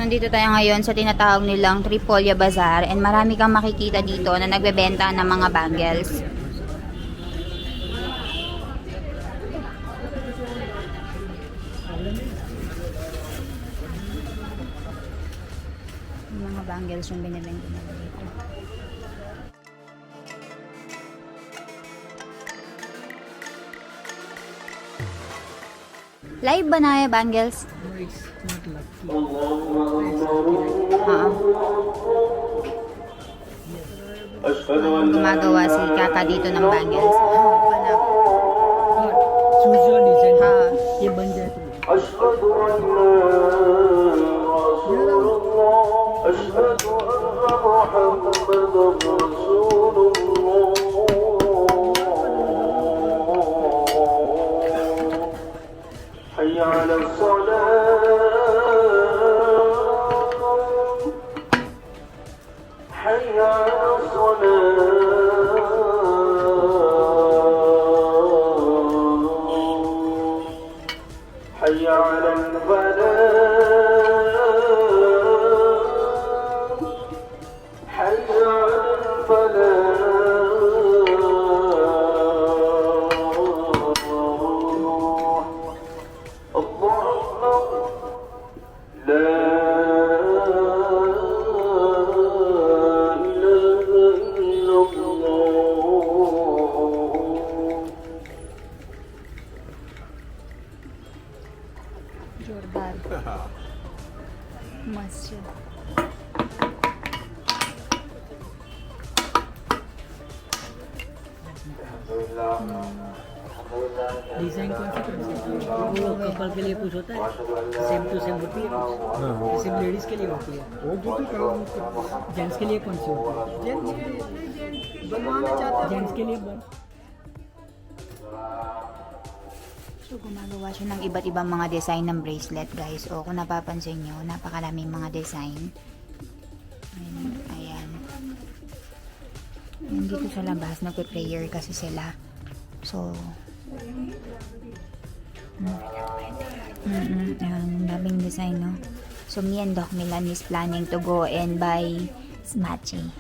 nandito tayo ngayon sa tinatawag nilang Tripolya Bazaar and marami kang makikita dito na nagbebenta ng mga bangles. Yung mga bangles yung binibenta nila dito. Live ba na yung bangles? No, it's not lucky. Gumagawa si Kaka dito ng bangles. Choose your design. हाँ। ये बन जाए तो أشهد أن لا رسول الله أشهد أن محمدا رسول الله حي على الصلاة حي على الصلاة حي على الفلاح حي على الفلاح الله أكبر لا إله إلا الله Jordan. Masya. Design कौन सी वो कपल के लिए कुछ होता है सेम टू सेम होती है सिर्फ लेडीज के लिए होती है जेंट्स के लिए कौन सी होती है जेंट्स के लिए So, gumagawa siya ng iba't ibang mga design ng bracelet, guys. O, kung napapansin nyo, napakaraming mga design. Ayan. Ayan, dito sa labas, nagpe-prayer kasi sila. So, ayan, daming design, no? So, me and Doc Milan is planning to go and buy smatchy.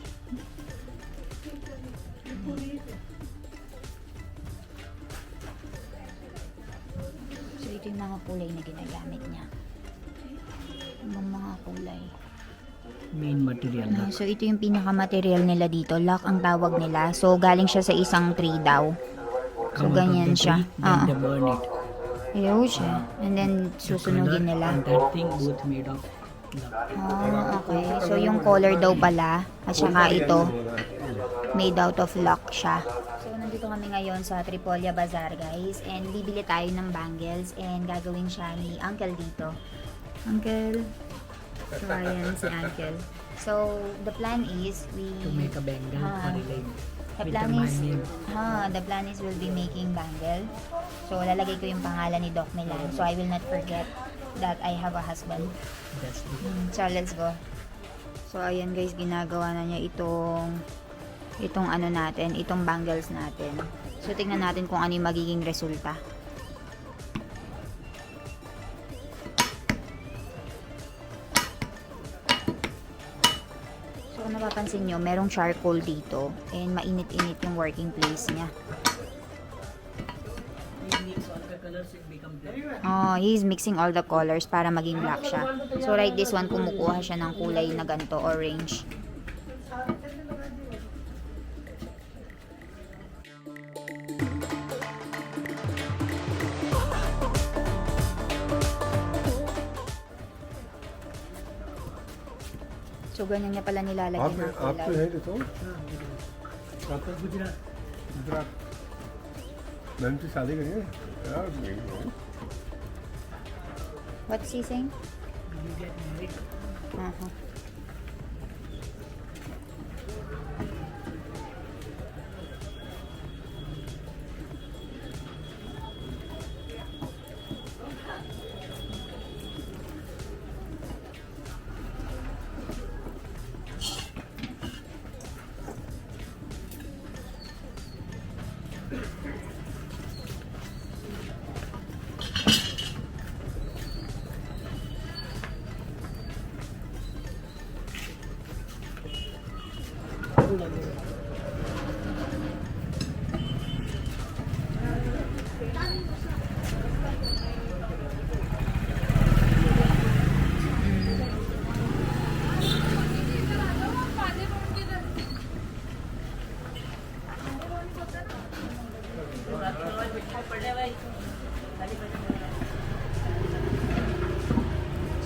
So, ito yung mga kulay na ginagamit niya. Ibang mga kulay. Main material So, ito yung pinaka-material nila dito. Lock ang tawag nila. So, galing siya sa isang tree daw. So, ganyan siya. then they burn it Ayaw siya. And then, susunugin nila. and that thing both made of Okay. So, yung color daw pala, at saka ito, made out of lock siya. So, nandito kami ngayon sa Tripolya Bazaar, guys. And bibili tayo ng bangles. And gagawin siya ni Uncle dito. Uncle. So, ayan si Uncle. So, the plan is, to make a bengal or like The with plan the is, man the plan is we'll be making bangle. So, lalagay ko yung pangalan ni Doc Milan. So, I will not forget that I have a husband. that's it. So, let's go. So, ayan guys, ginagawa na niya itong ano natin, itong bangles natin. So, tingnan natin kung ano yung magiging resulta. So, kung napapansin nyo, merong charcoal dito. And mainit-init yung working place niya. Oh, he's mixing all the colors para maging black siya. So, like this one, kumukuha siya ng kulay na ganito, orange. So, ganyan niya pala nilalagay ng आप तो kulay. है तो गुजरात गुजरात मैंने तो शादी करी है यार What's he saying? you get married Uh-huh.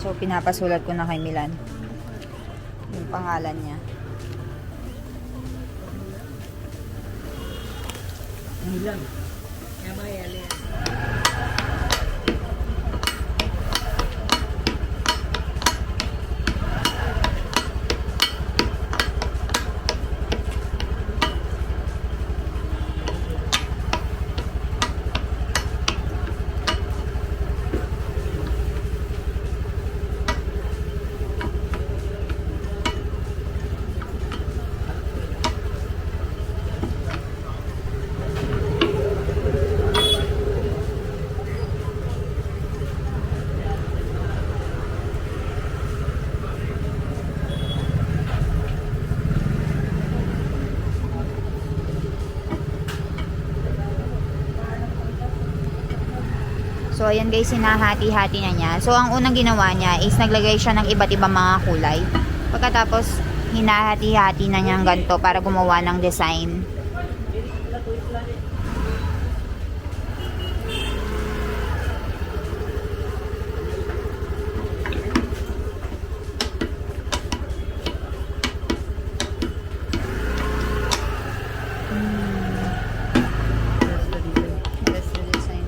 So, pinapasulat ko na kay Milan yung pangalan niya. Milan. MILAN. So, ayan guys, sinahati-hati na niya. So, ang unang ginawa niya is naglagay siya ng iba't ibang mga kulay. Pagkatapos, hinahati-hati na niya ganito para gumawa ng design. That's the design.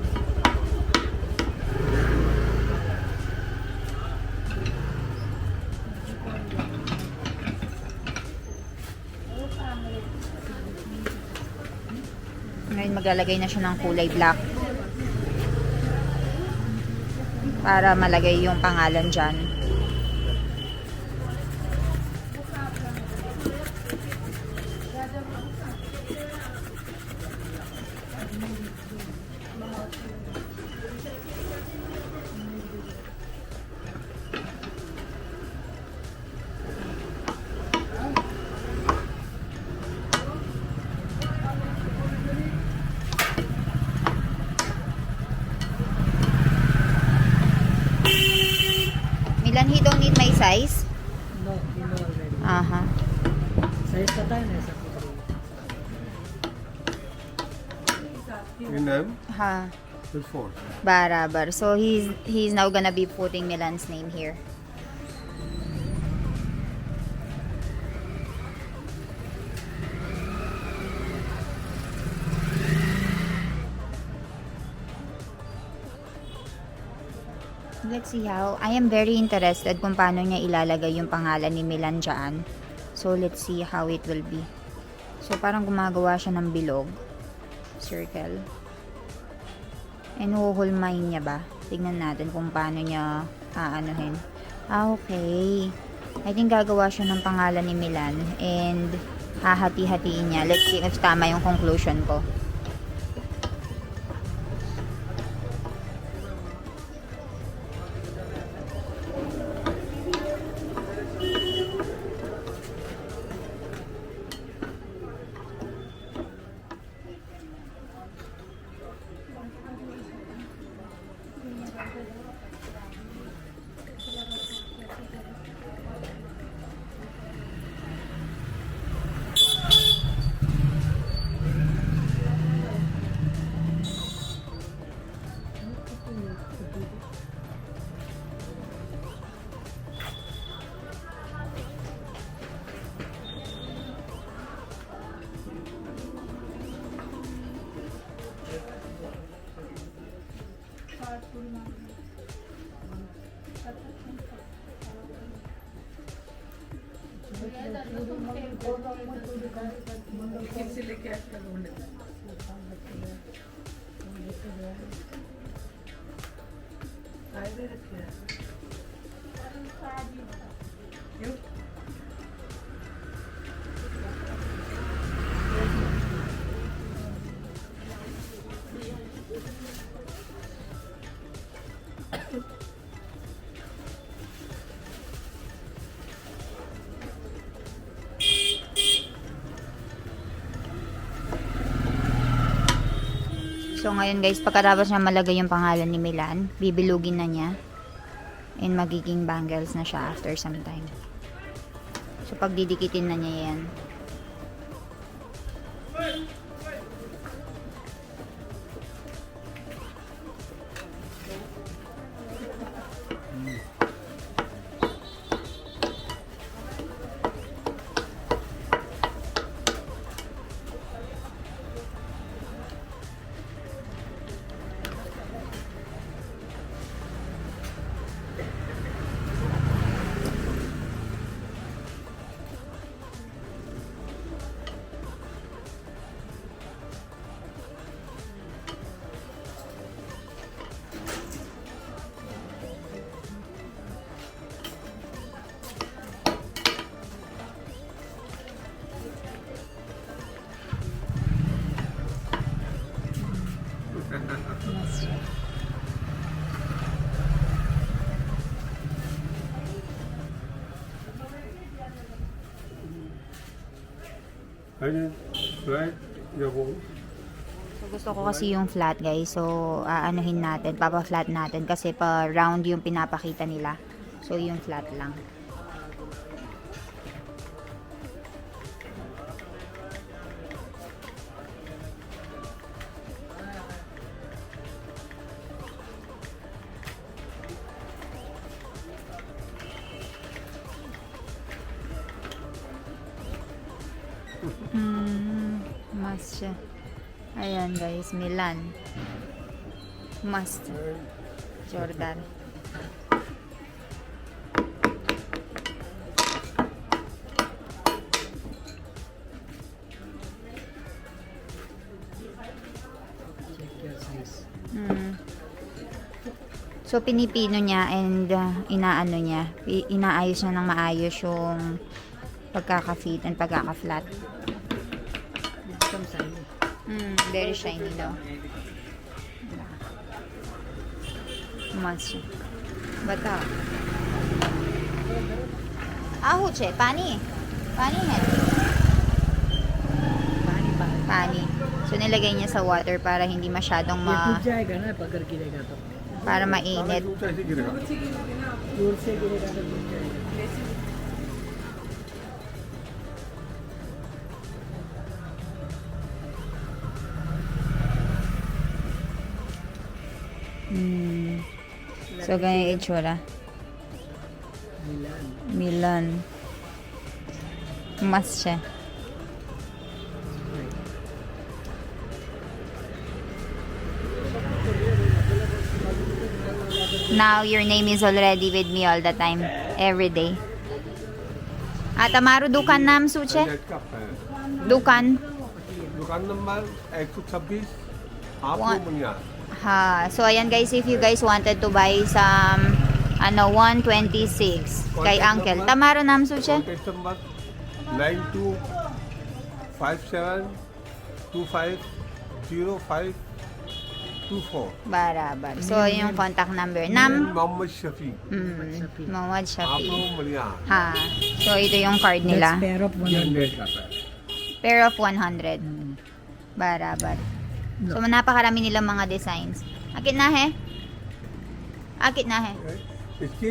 Ngayon maglalagay na siya ng kulay black para malagay yung pangalan dyan. Milan, he don't need my size? No, you know already. Aha. Size pata है ना सब कुछ. In them, Ha. there's 4. Barabar. So he's now gonna be putting Milan's name here. Let's see how. I am very interested kung paano niya ilalagay yung pangalan ni Milan dyan. So, let's see how it will be. So, parang gumagawa siya ng bilog. Circle. And huhulmahin niya ba? Tignan natin kung paano niya aanuhin. Okay. I think gagawa siya ng pangalan ni Milan. And hahati-hatiin niya. Let's see if tama yung conclusion ko. So, ngayon guys, pagkatapos niya malagay yung pangalan ni Milan, bibilugin na niya. And magiging bangles na siya after some time. So, pagdidikitin na niya yan. 아니, right? 여보. So, gusto ko kasi yung flat, guys. So, aanuhin natin, papa-flat natin kasi pa round yung pinapakita nila. So, yung flat lang. Mas siya. Ayan guys, Milan. Must. Jordan. Check your size. So, pinipino niya and inaano niya. Inaayos niya ng maayos yung pagkaka-fit and pagkaka-flat. It's some shiny. Very shiny daw. मस्त बताओ आहू छे पानी पानी है पानी so nilagay niya sa water para hindi masyadong ये टूट जाएगा ना पकड़ गिरेगा तो para mainit ऊंचा ऐसे गिरेगा दूर से गिरेगा तो टूट जाएगा so ganyan yung itsura Milan mas siya now your name is already with me all the time every day Tamaru dukan naam suche net का है dukan दुकान नंबर 126 आप What? लोग बुनिया ha so ayan guys if you guys wanted to buy some 126 kay uncle Tamaru naam suche contact number 9257250524 barabar so yung contact number nam Mohammad Shafi Muhammad आप Shafi लोग बुनिया ha so ito yung card nila That's pair of 100 नेट का है pair of 100 barabar so napakarami nilang mga designs akit na he इसकी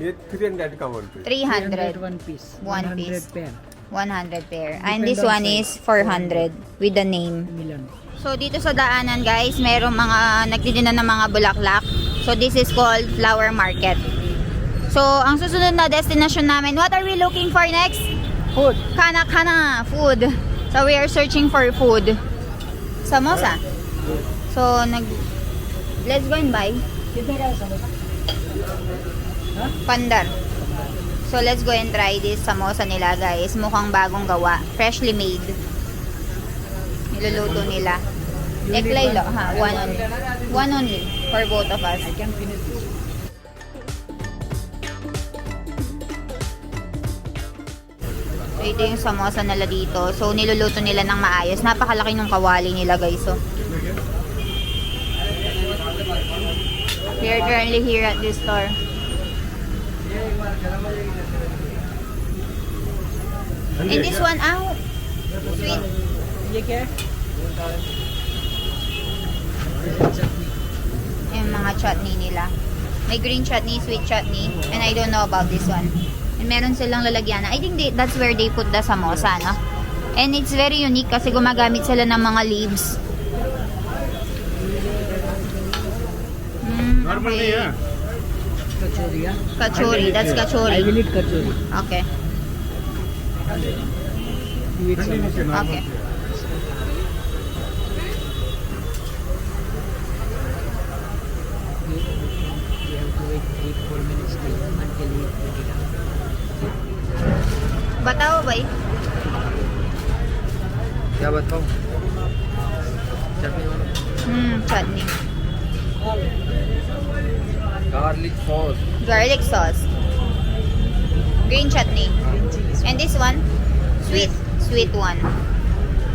ये 300 का वन पे 300 one piece One 100 piece. pair 100 pair and this one is 400 with the name Milan so dito sa daanan guys merong mga nagtitinda ng mga bulaklak so this is called flower market so ang susunod na destination namin what are we looking for next food kana food so we are searching for food samosa so let's go and buy कितने का है samosa pandar so let's go and try this samosa nila guys mukhang bagong gawa freshly made niluluto nila eklay lo ha one only for both of us I can finish this so ito yung samosa nila dito so niluluto nila ng maayos napakalaki ng kawali nila guys so we are currently here at this store and this one sweet ये क्या है yung mga chutney nila. May green chutney, sweet chutney, and I don't know about this one. And meron silang lalagyan na. I think that's where they put the samosa, no? And it's very unique kasi gumagamit sila ng mga leaves. Normal नहीं है कचौरी हाँ? Kachori, that's I kachori. will eat kachori Okay, you eat samosa okay. you have to wait 3-4 minutes till until you put it out Bataw ba eh? क्या बताऊँ Chutney. Garlic sauce Garlic sauce. Green chutney. And this one? Sweet one.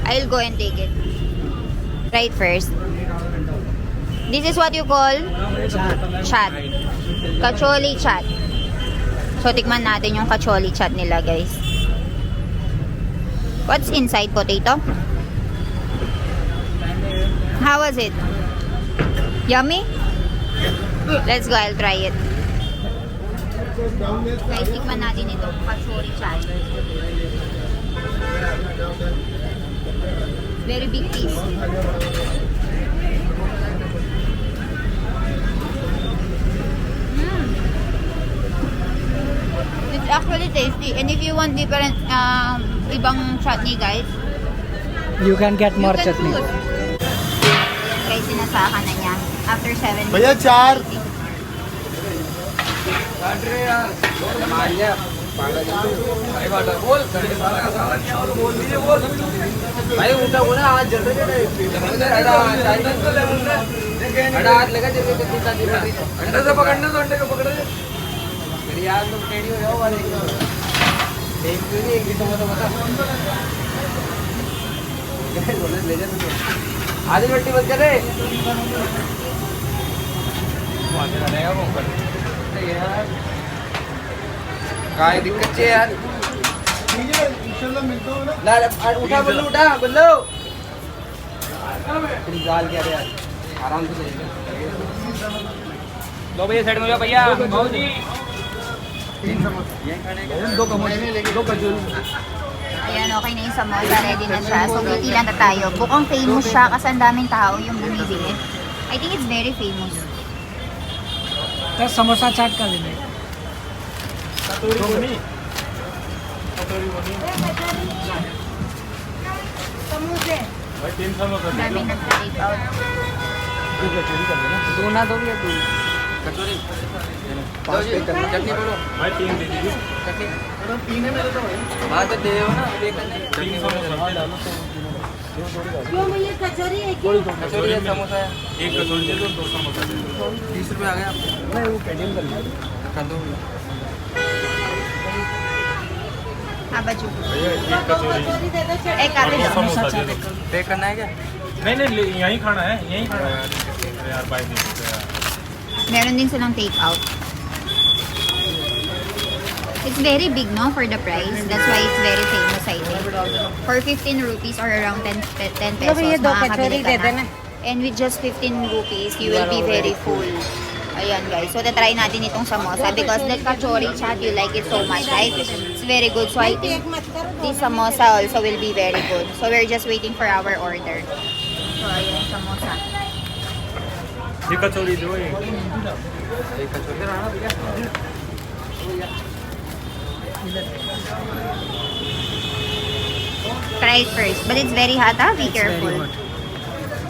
I'll go and take it. Try it first. This is what you call chat. Kacholi chat. So, tikman natin yung kacholi chat nila, guys. What's inside potato? How was it? Yummy? Let's go, I'll try it. Guys, tikman natin itong kachori chat. Very big piece. It's actually tasty. And if you want different ibang chutney, guys, You can get more you can chutney. choose. Guys, sinasaka na niya. After 7 minutes. भैया 4 भाई उठा बोला आज जल्दी हाथ लगा अंडा से पकड़ना तो अंडे को पकड़ मेरी यार तुम टेढ़ी हो जाओ वाले एक क्यों नहीं एक तो बता ले जा तू आधी रोटी बंद कर रे यार काय दिक्कत है यार ठीक है इंशाल्लाह मिलता हूं ना ला उठा बल्लू तुम गाल क्या रे यार आराम से चलेगा लो भैया साइड में जाओ भैया बाबूजी दो कचौरी Ayan, okay na yung samosa. Ready na siya. So, pipila na tayo. Bukang famous siya kasi ang daming tao yung bumibili. I think it's very famous. तो समोसा चाट का लेना है। Daming nagsa-take out. दो ना दो भैया दो कचौरी चटनी बोलो भाई 3 दे दीजिए चटनी हाँ तो दे दो ना चटनी कचौरी है समोसा है एक कचौरी दे दो 2 समोसा दे दो 30 रुपए आ गए आप नहीं वो कैंटीन कर दो हाँ, बच्चों. भैया एक कचौरी एक आते दो. समोसा दे दो पे करना है क्या नहीं यहीं खाना है यहीं खाना है अरे यार भाई दे दो यार Meron din silang take out. It's very big, no, for the price. That's why it's very famous, I think. For 15 rupees or around 10 pesos, makakabili ka na. And with just 15 rupees, you will be very full. Ayan, guys. So, try natin itong samosa because the kachori chat, you like it so much, right? It's very good. So, I think this samosa also will be very good. So, we're just waiting for our order. So, ayan, samosa. ये कचौरी दो एक एक कचौरी रहना भैया Try it first. But it's very hot, ah. Be It's very careful. hot.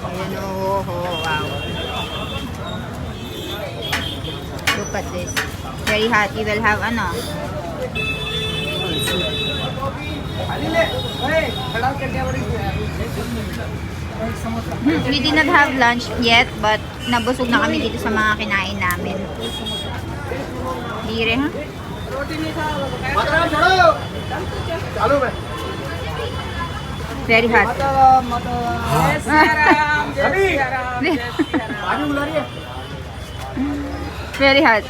Ayan, oh, wow. Look at this. Very hot. You will have, ano, we did not have lunch yet, but nabusog na kami dito sa mga kinain namin. Dire, ha? Very hot. Very hot.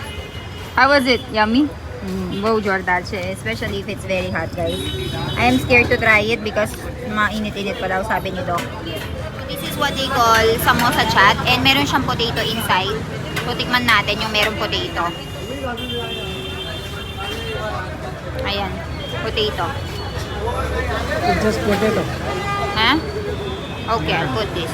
How was it? Yummy? Wow, Jordan siya. Especially if it's very hot, guys. I am scared to try it because mainit-init pa daw, sabi ni Doc. This is what they call samosa chat. And meron siyang potato inside. So, tikman natin yung merong potato. Ayan. Potato. It's just potato. Huh? Okay, I'll put this.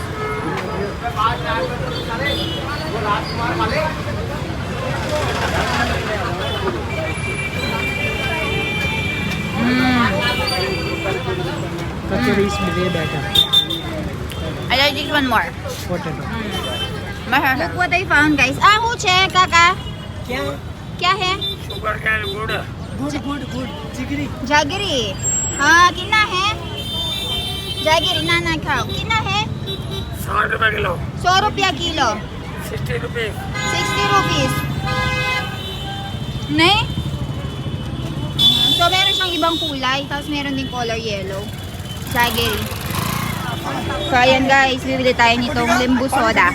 Kachori is way better. I like this one more. Potato. Look what I found, guys. Ah, huche, kaka. क्या क्या है? Good good good चिकरी Jaggery. हाँ, कितना है? Jaggery, ना खाओ. कितना है? 60 रुपए किलो 100 रुपया किलो. 60 रुपए 60 rupees. Nay? So, meron siyang ibang kulay. Tapos meron din color yellow. Jaggery. So, ayan guys. Bibili tayo nitong limbu soda.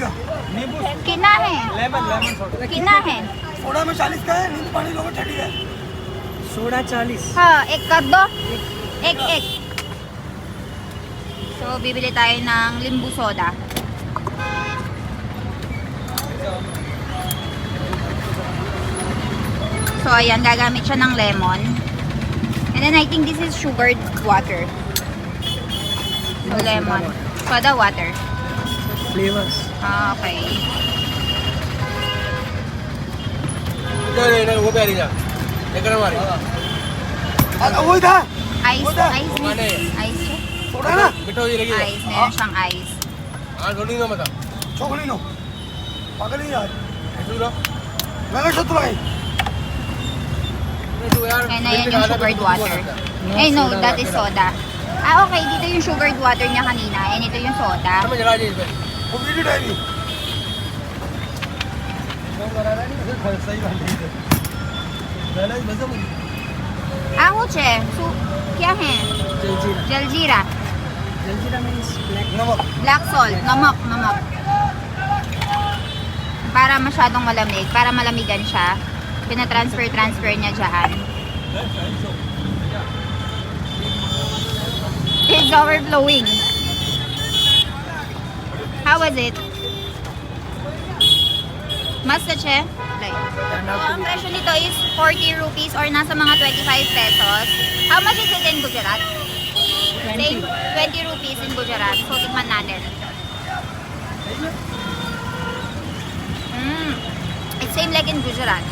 कितना है? कितना है? सोडा में 40 का है नींबू पानी लोगे 30 है सोडा 40 हाँ, एक कर दो. एक. So, bibili tayo ng limbu soda. So, ayan, gagamit siya ng lemon. And then, I think this is sugared water. Lemon. Soda water. Flavors. Ah, okay. वो पे आ रही जा लेकर हमारी Ice, ice, ice siya. मिठो ये लगी Ice, meron siyang ice. हाँ ढूंढी ना मत 초콜릿노 पागल यार ऐसे लो मैं शत्रुआई तू यार And ayan yung sugared water. Eh, no, that is soda. Ah, okay. Dito yung sugared water niya kanina. And ito yung soda. समझ रहा जी इसमें वो वीडियो डायरी सही बात है पहले ही मजा मुझे Ah, kuche. So, kya hai? Jaljeera Jaljeera. जलजीरा मीन्स ब्लैक नमक Black salt. Namak, namak. Para masyadong malamig. Para malamigan siya. Pinatransfer niya dyan. It's overflowing. How was it? Masta che? Like, ang presyo nito is 40 rupees or nasa mga 25 pesos. How much is it in Gujarat? Same 20 rupees in Gujarat. So, tikman natin. It's same like in Gujarat.